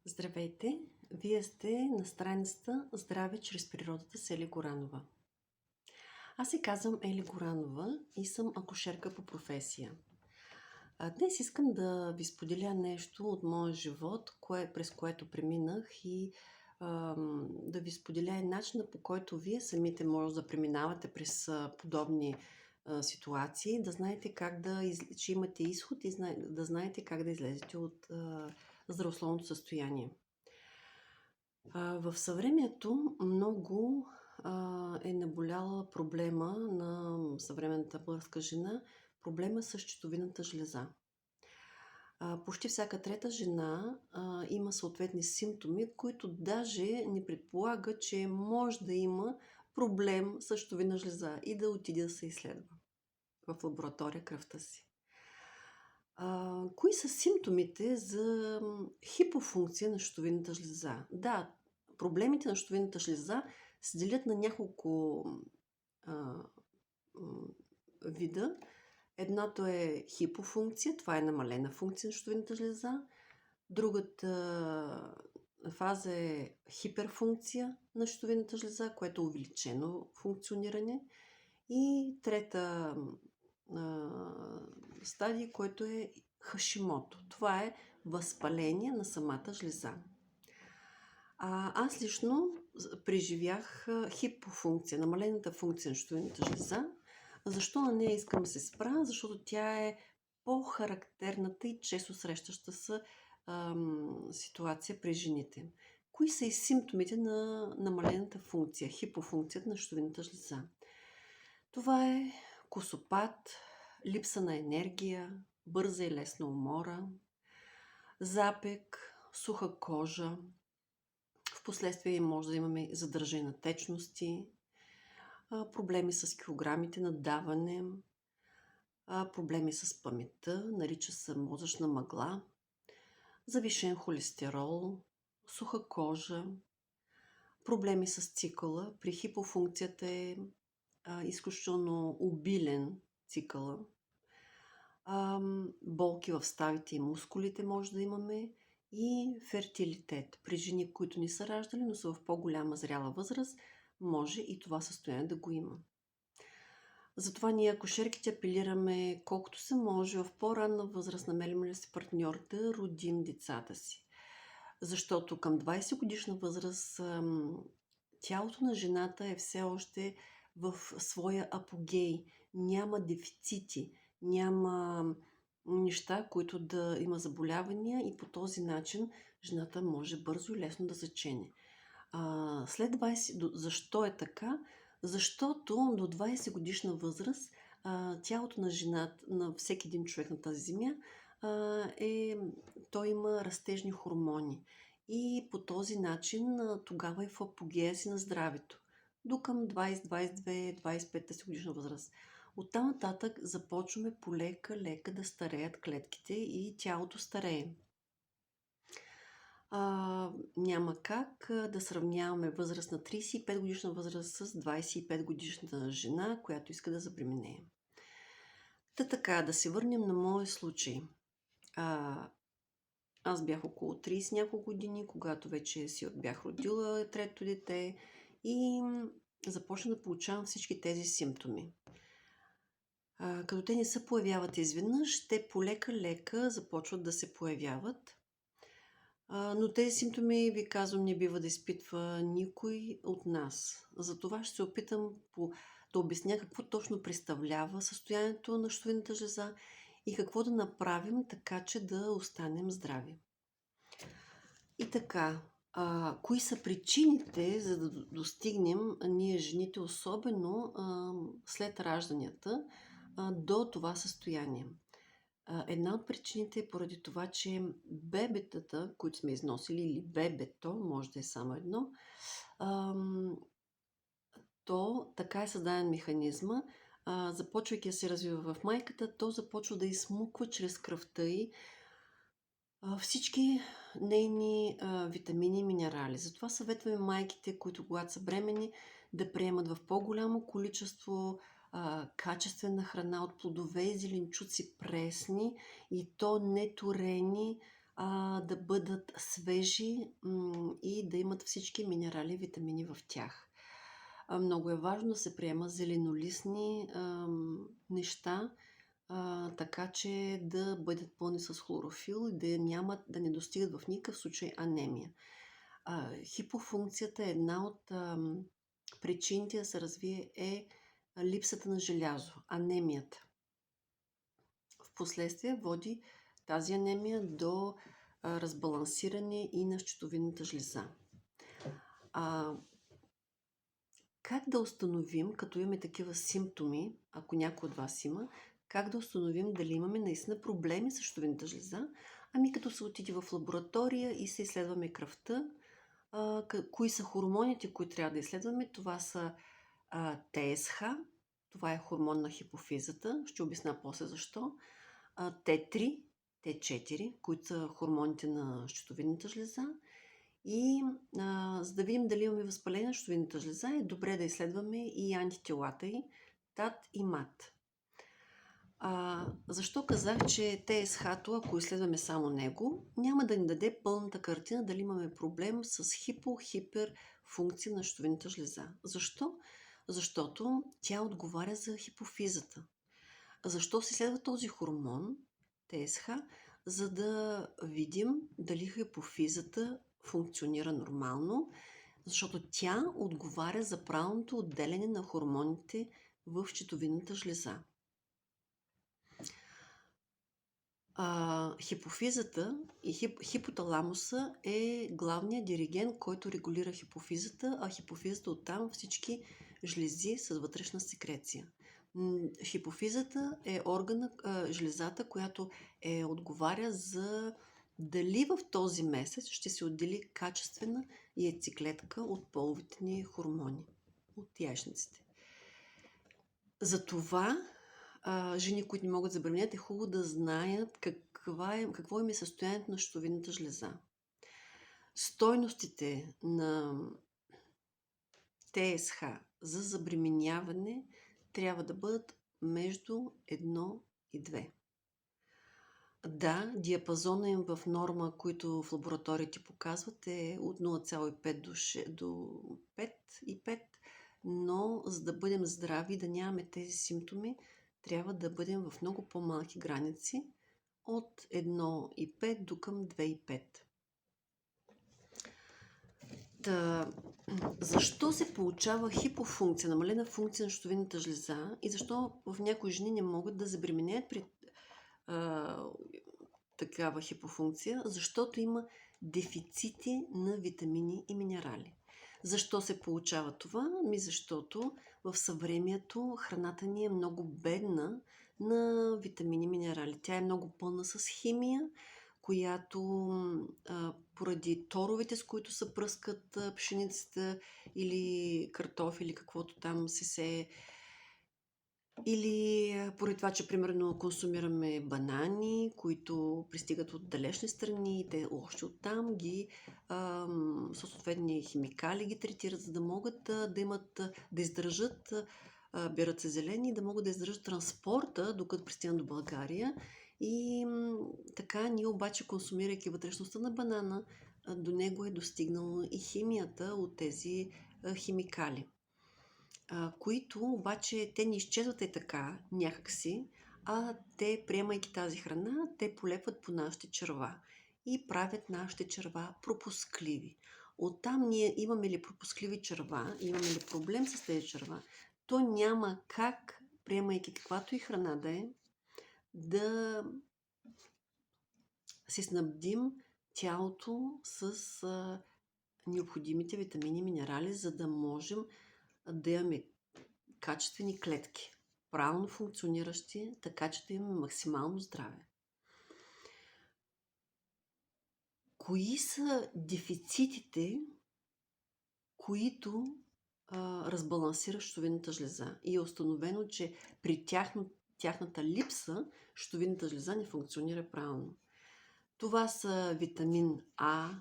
Здравейте! Вие сте на страницата Здраве чрез природата с Ели Горанова. Аз се казвам Ели Горанова и съм акушерка по професия. Днес искам да ви споделя нещо от моя живот, през което преминах и да ви споделя и начина, по който вие самите може да преминавате през подобни ситуации, да знаете че имате изход и да знаете как да излезете от здравословното състояние. В съвремието много е наболяла проблема на съвременната българска жена, проблема с щитовидната жлеза. Почти всяка трета жена има съответни симптоми, които даже не предполага, че може да има проблем с щитовидна жлеза и да отиде да се изследва в лаборатория кръвта си. Кои са симптомите за хипофункция на щитовидната жлеза? Да, проблемите на щитовидната жлеза се делят на няколко вида. Едното е хипофункция, това е намалена функция на щитовидната жлеза. Другата фаза е хиперфункция на щитовидната жлеза, което е увеличено функциониране. И трета стадия, което е Хашимото. Това е възпаление на самата жлеза. Аз лично преживях хипофункция, намалената функция на щитовидната жлеза. Защо на нея искам да се спра? Защото тя е по-характерната и често срещаща се ситуация при жените. Кои са и симптомите на намалената функция, хипофункцията на щитовидната жлеза? Това е косопат, липса на енергия, бърза и лесна умора, запек, суха кожа. Впоследствие може да имаме задържане на течности, проблеми с килограмите, наддаване, проблеми с паметта, нарича се мозъчна мъгла, завишен холестерол, суха кожа, проблеми с цикъла. При хипофункцията е изключително обилен цикъла. Болки в ставите и мускулите може да имаме и фертилитет. При жени, които не са раждали, но са в по-голяма зряла възраст, може и това състояние да го има. Затова ние акушерките апелираме колкото се може в по-ранна възраст, намерим ли си партньор, да родим децата си. Защото към 20 годишна възраст тялото на жената е все още в своя апогей. Няма дефицити, няма неща, които да има заболявания и по този начин жената може бързо и лесно да зачене. След 20... Защо е така? Защото до 20 годишна възраст тялото на жената, на всеки един човек на тази земя, той има растежни хормони. И по този начин тогава е в апогея си на здравето. До към 20, 22, 25 годишна възраст. Оттам нататък започваме полека да стареят клетките и тялото старее. Няма как да сравняваме възраст на 35 годишна възраст с 25 годишна жена, която иска да забременее. Така, да се върнем на моя случай. Аз бях около 30 няколко години, когато вече бях родила трето дете и започна да получавам всички тези симптоми. Като те не се появяват изведнъж, те полека започват да се появяват. Но тези симптоми, ви казвам, не бива да изпитва никой от нас. Затова ще се опитам да обясня какво точно представлява състоянието на щитовидната жлеза и какво да направим така, че да останем здрави. И така, кои са причините, за да достигнем ние жените, особено след ражданията, до това състояние? Една от причините е поради това, че бебетата, които сме износили, или бебето, може да е само едно, то така е създаден механизма, започвайки да се развива в майката, то започва да изсмуква чрез кръвта й всички нейни витамини и минерали. Затова съветваме майките, които когато са бремени, да приемат в по-голямо количество качествена храна от плодове и зеленчуци пресни и то не турени, да бъдат свежи и да имат всички минерали и витамини в тях. Много е важно да се приема зеленолистни неща, така че да бъдат пълни с хлорофил и да не достигат в никакъв случай анемия. Хипофункцията е една от причините да се развие липсата на желязо, анемията. Впоследствие води тази анемия до разбалансиране и на щитовидната жлеза. Как да установим, като имаме такива симптоми, ако някой от вас има, как да установим дали имаме наистина проблеми с щитовидната жлеза? Като се отиде в лаборатория и се изследваме кръвта, кои са хормоните, които трябва да изследваме? Това са ТСХ, това е хормон на хипофизата, ще обясня после защо. Т3, Т4, които са хормоните на щитовидната жлеза. И за да видим дали имаме възпаление на щитовидната жлеза, е добре да изследваме и антителата й, ТАТ и МАТ. Защо казах, че ТСХ-то, ако изследваме само него, няма да ни даде пълната картина дали имаме проблем с хипер-функция на щитовидната жлеза. Защо? Защото тя отговаря за хипофизата. Защо се изследва този хормон, ТСХ? За да видим дали хипофизата функционира нормално, защото тя отговаря за правилното отделяне на хормоните в щитовидната жлеза. Хипофизата и хипоталамуса е главният диригент, който регулира хипофизата, а хипофизата оттам всички жлези с вътрешна секреция. Хипофизата е жлезата, която отговаря за дали в този месец ще се отдели качествена яйцеклетка от половите ни хормони, от яйчниците. Затова жени, които не могат да забременят, е хубаво да знаят какво им е състоянието на щитовидната жлеза. Стойностите на ТСХ за забременяване трябва да бъдат между 1 и 2. Да, диапазона им в норма, които в лабораториите показват, е от 0,5 до 5,5, но за да бъдем здрави и да нямаме тези симптоми, трябва да бъдем в много по-малки граници от 1,5 до към 2,5. Защо се получава хипофункция, намалена функция на щитовидната жлеза и защо в някои жени не могат да забременеят при такава хипофункция? Защото има дефицити на витамини и минерали. Защо се получава това? Защото в съвремието храната ни е много бедна на витамини и минерали. Тя е много пълна с химия, която поради торовете, с които се пръскат пшеницата или картофи или каквото там се сее, или поради това, че примерно консумираме банани, които пристигат от далечни страни, те още оттам ги със съответни химикали ги третират, за да могат да издържат, берат се зелени, да могат да издържат транспорта, докато пристигнат до България. И така ние обаче, консумирайки вътрешността на банана, до него е достигнала и химията от тези химикали, които обаче те не изчезват така някакси, а те, приемайки тази храна, те полепват по нашите черва и правят нашите черва пропускливи. Оттам ние имаме ли пропускливи черва, имаме ли проблем с тези черва, то няма как, приемайки каквато и храна да е, да си снабдим тялото с необходимите витамини и минерали, за да можем да имаме качествени клетки, правилно функциониращи, така че да имаме максимално здраве. Кои са дефицитите, които разбалансират щитовидната жлеза? И е установено, че при тяхната липса щитовидната жлеза не функционира правилно. Това са витамин А,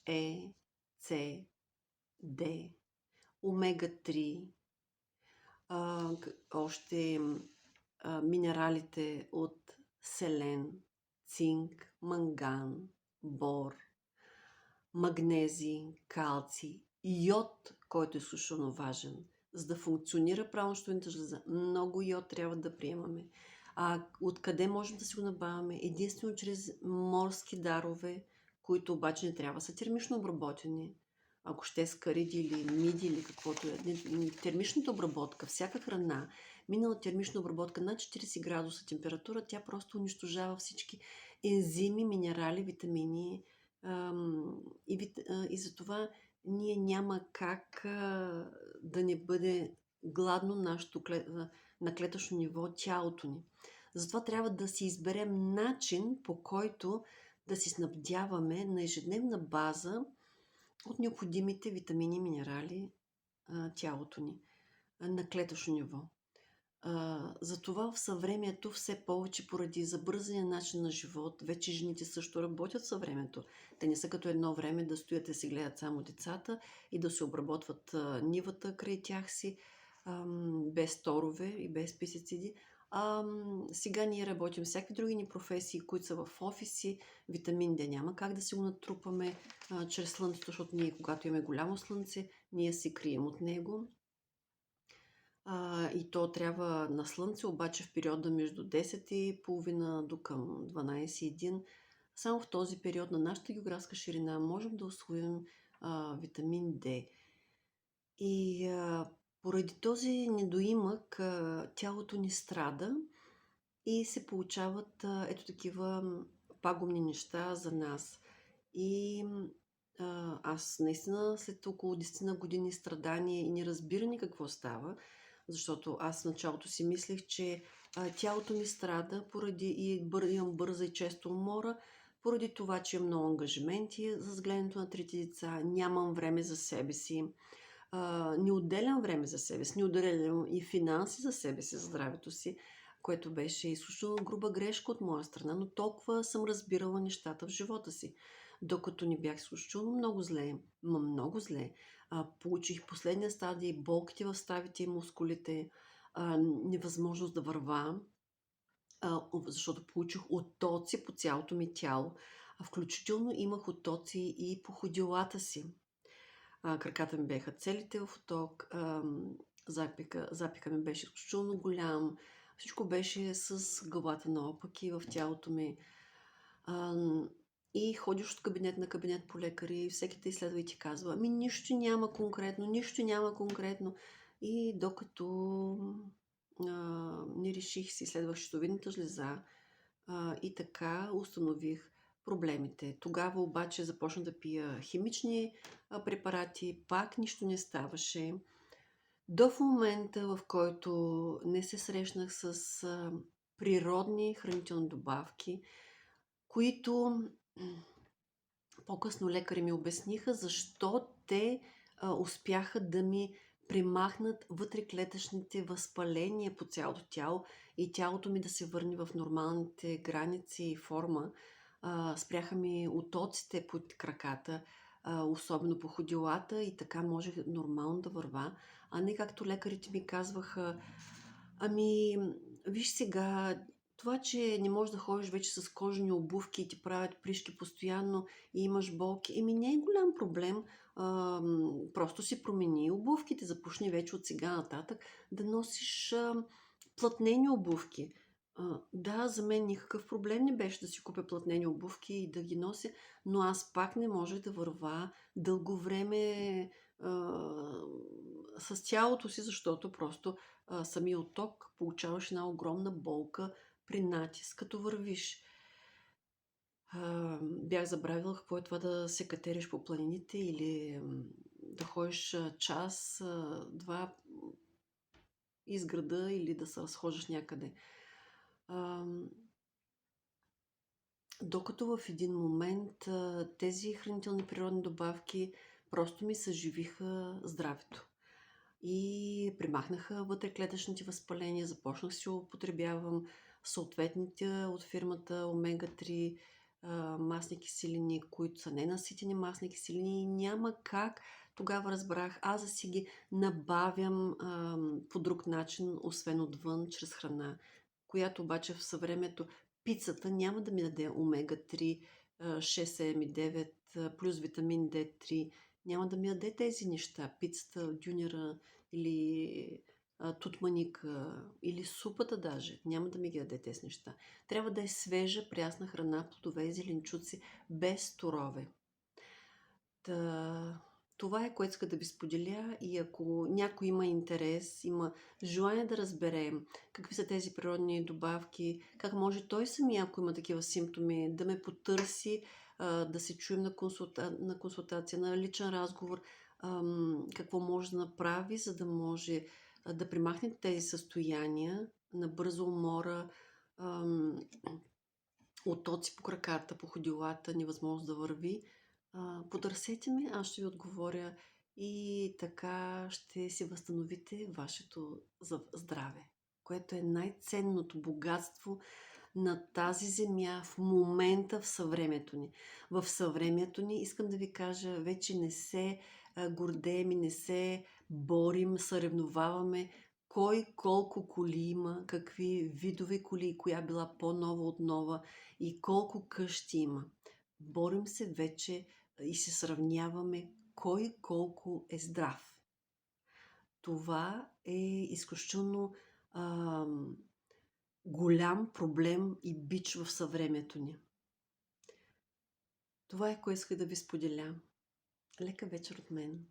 Е, С, Д, омега-3, още минералите от селен, цинк, манган, бор, магнезий, калций, йод, който е изключително важен. За да функционира правилно щитовидната жлеза, много йод трябва да приемаме. Откъде можем да си го набавяме? Единствено чрез морски дарове, които обаче не трябва да са термично обработени. Ако ще с кариди или миди или каквото е. Термичната обработка, всяка храна, минала термична обработка над 40 градуса температура, тя просто унищожава всички ензими, минерали, витамини, и затова ние няма как да не бъде гладно нашето на клетъчно ниво тялото ни. Затова трябва да си изберем начин, по който да си снабдяваме на ежедневна база от необходимите витамини и минерали тялото ни на клетъчно ниво. Затова в съвремието все повече поради забързания начин на живот, вече жените също работят в съвремието. Те не са като едно време да стоят и си гледат само децата и да се обработват нивата край тях си, без торове и без пестициди. Сега ние работим всякакви други ни професии, които са в офиси. Витамин D няма как да си го натрупаме чрез слънцето, защото ние, когато имаме голямо слънце, ние се крием от него. И то трябва на слънце, обаче в периода между 10:30 до към 12:01. Само в този период на нашата географска ширина можем да усвоим витамин D. И поради този недоимък тялото ни страда и се получават ето такива пагубни неща за нас. И аз наистина след около 10 години страдание и неразбиране какво става, защото аз в началото си мислех, че тялото ми страда поради имам бърза и често умора, поради това, че имам много ангажименти за гледането на трите деца, нямам време за себе си, не отделям време за себе си, не отделям и финанси за себе си, за здравето си, което беше изключително груба грешка от моя страна, но толкова съм разбирала нещата в живота си. Докато не бях изключително много зле, много зле, получих последния стадий, болките в ставите и мускулите, невъзможност да върва, защото получих оттоци по цялото ми тяло. Включително имах оттоци и по ходилата си. Краката ми беха целите в отток, запика ми беше изключително голям, всичко беше с главата наопаки в тялото ми. И ходиш от кабинет на кабинет по лекари, всеки те изследва и ти казва, нищо няма конкретно. И докато не реших, си изследвах щитовидната жлеза и така установих проблемите. Тогава обаче започна да пия химични препарати, пак нищо не ставаше. До момента, в който не се срещнах с природни хранителни добавки, които по-късно лекари ми обясниха защо те успяха да ми премахнат вътреклетъчните възпаления по цялото тяло и тялото ми да се върне в нормалните граници и форма. Спряха ми отоците под краката, особено по ходилата, и така можех нормално да върва, а не както лекарите ми казваха, виж сега, това, че не можеш да ходиш вече с кожени обувки и ти правят пришки постоянно и имаш болки, не е голям проблем. Просто си промени обувките, започни вече от сега нататък да носиш плътнени обувки. Да, за мен никакъв проблем не беше да си купя плътнени обувки и да ги нося, но аз пак не можех да върва дълго време с тялото си, защото просто самия отток получаваш една огромна болка при натиск, като вървиш. Бях забравила какво е това да се катериш по планините или да ходиш час, два из града или да се разхождаш някъде. Докато в един момент тези хранителни природни добавки просто ми съживиха здравето и примахнаха вътреклетъчните възпаления, започнах си употребявам съответните от фирмата омега-3 масни киселини, които са ненаситени масни киселини, и няма как. Тогава разбрах, аз да си ги набавям по друг начин, освен отвън, чрез храна, която обаче в съвремето пицата няма да ми даде омега-3 6, 7 и 9, плюс витамин D3. Няма да ми яде тези неща. Пицата, дюнера или тутманика или супата даже. Няма да ми ги яде тези неща. Трябва да е свежа, прясна храна, плодове и зеленчуци, без торове. Това е, което иска да ви споделя, и ако някой има интерес, има желание да разбере какви са тези природни добавки, как може той самия, ако има такива симптоми, да ме потърси, да се чуем на консултация, на личен разговор, какво може да направи, за да може да премахне тези състояния на бърза умора, оттоци по краката, по ходилата, невъзможност да върви. Потърсете ме, аз ще ви отговоря и така ще си възстановите вашето здраве, което е най-ценното богатство на тази земя в момента в съвремието ни. В съвремието ни, искам да ви кажа, вече не се гордеем и не се борим, съревноваваме кой колко коли има, какви видове коли, коя била по-нова от нова и колко къщи има. Борим се вече и се сравняваме кой колко е здрав. Това е изключително голям проблем и бич в съвремието ни. Това е, което исках да ви споделя. Лека вечер от мен.